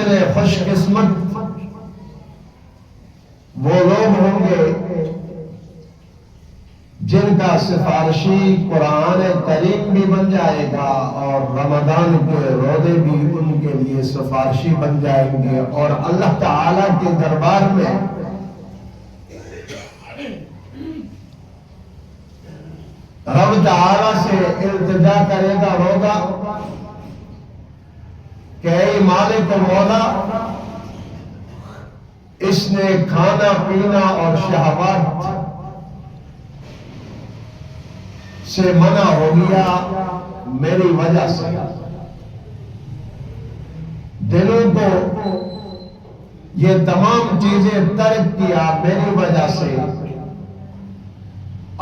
کتنے خوش قسمت وہ لوگ ہوں گے جن کا سفارشی قرآن کریم بھی بن جائے گا اور رمضان کے روزے بھی ان کے لیے سفارشی بن جائیں گے، اور اللہ تعالی کے دربار میں رب تعالی سے التجا کرے گا روزہ کہ اے مالک و مولا، اس نے کھانا پینا اور شہوات سے منع ہو گیا میری وجہ سے، دلوں کو یہ تمام چیزیں ترک کیا میری وجہ سے،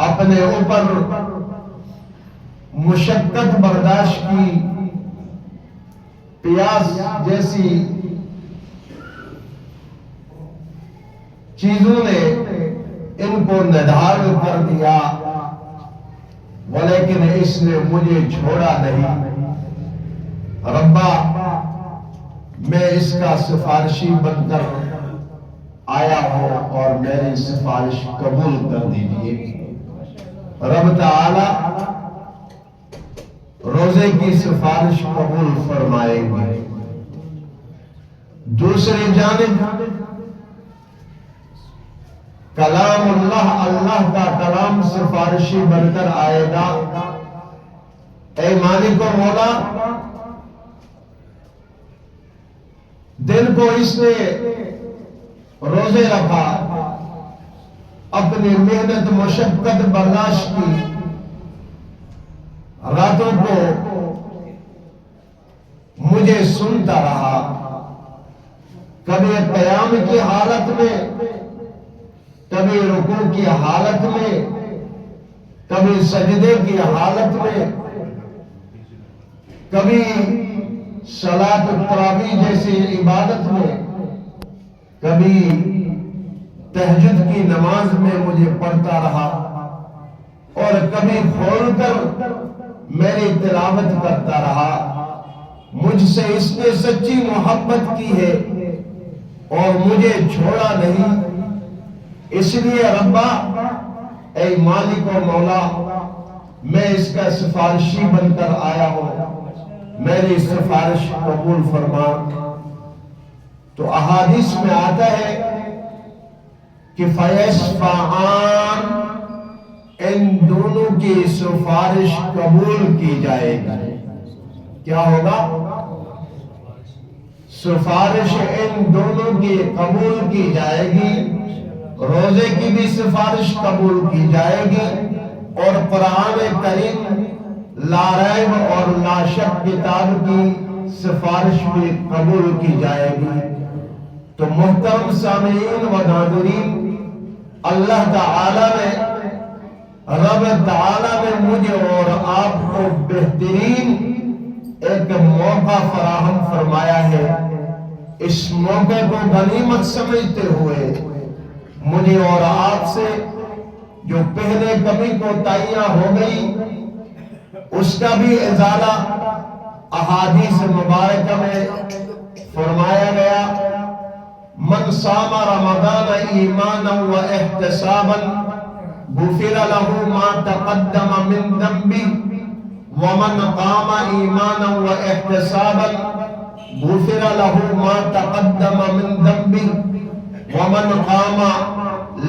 اپنے اوپر مشقت برداشت کی، پیاس جیسی چیزوں نے ان کو ندھار کر دیا، ولیکن اس نے مجھے چھوڑا نہیں۔ ربا، میں اس کا سفارشی بن کر آیا ہوں اور میری سفارش قبول کر دیجیے۔ رب تعالی روزے کی سفارش قبول فرمائیں گے۔ دوسری جانب کلام اللہ کا کلام سفارشی بن کر آئے گا، اے مالک و مولا، دن کو اس نے روزے رکھا، اپنی محنت مشقت برداشت کی، راتوں کو مجھے سنتا رہا، کبھی قیام کی حالت میں، کبھی رکوع کی حالت میں، کبھی سجدے کی حالت میں، کبھی صلاۃ التراویح جیسی عبادت میں، کبھی تہجد کی نماز میں مجھے پڑھتا رہا، اور کبھی کھول کر میری تلاوت کرتا رہا۔ مجھ سے اس نے سچی محبت کی ہے اور مجھے چھوڑا نہیں، اس لیے ربا، اے مالک و مولا، میں اس کا سفارشی بن کر آیا ہوں، میری سفارش قبول فرما۔ تو احادیث میں آتا ہے کہ فَيَشْفَعَانِ، ان دونوں کی سفارش قبول کی جائے گی۔ کیا ہوگا؟ سفارش ان دونوں کی قبول کی جائے گی، روزے کی بھی سفارش قبول کی جائے گی، اور قرآن کریم لا ریب اور لا شک کتاب کی سفارش بھی قبول کی جائے گی۔ تو محترم سامعین و ناظرین، اللہ تعالی نے، رب تعالی نے مجھے اور آپ کو بہترین ایک موقع فراہم فرمایا ہے۔ اس موقع کو غنیمت سمجھتے ہوئے مجھے اور آپ سے جو پہلے کمی کوتاہیاں ہو گئی، اس کا بھی ازالہ احادیث مبارکہ میں فرمایا گیا۔ من صام رمضان ایمانا و احتسابا غفر له ما تقدم من ذنبه ومن قام ایمانا و احتسابا غفر له ما تقدم من ذنبه ومن قام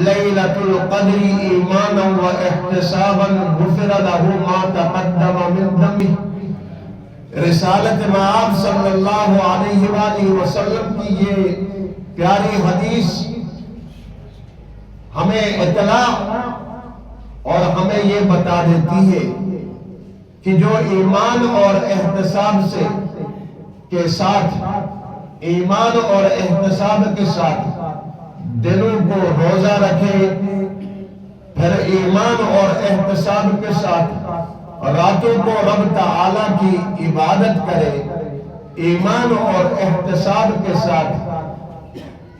لیلۃ القدر ایمانا و احتسابا غفر له ما تقدم من ذنبه۔ رسالت مآب صلی اللہ علیہ وآلہ وسلم کی یہ پیاری حدیث ہمیں اطلاع اور ہمیں یہ بتا دیتی ہے کہ جو ایمان اور احتساب سے کے ساتھ، ایمان اور احتساب کے ساتھ دلوں کو روزہ رکھے، پھر ایمان اور احتساب کے ساتھ راتوں کو رب تعالی کی عبادت کرے، ایمان اور احتساب کے ساتھ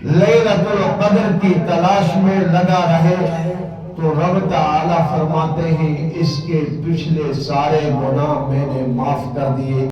لیلۃ القدر کی تلاش میں لگا رہے، تو رب تعالی فرماتے ہیں اس کے پچھلے سارے گناہ میں نے معاف کر دیے۔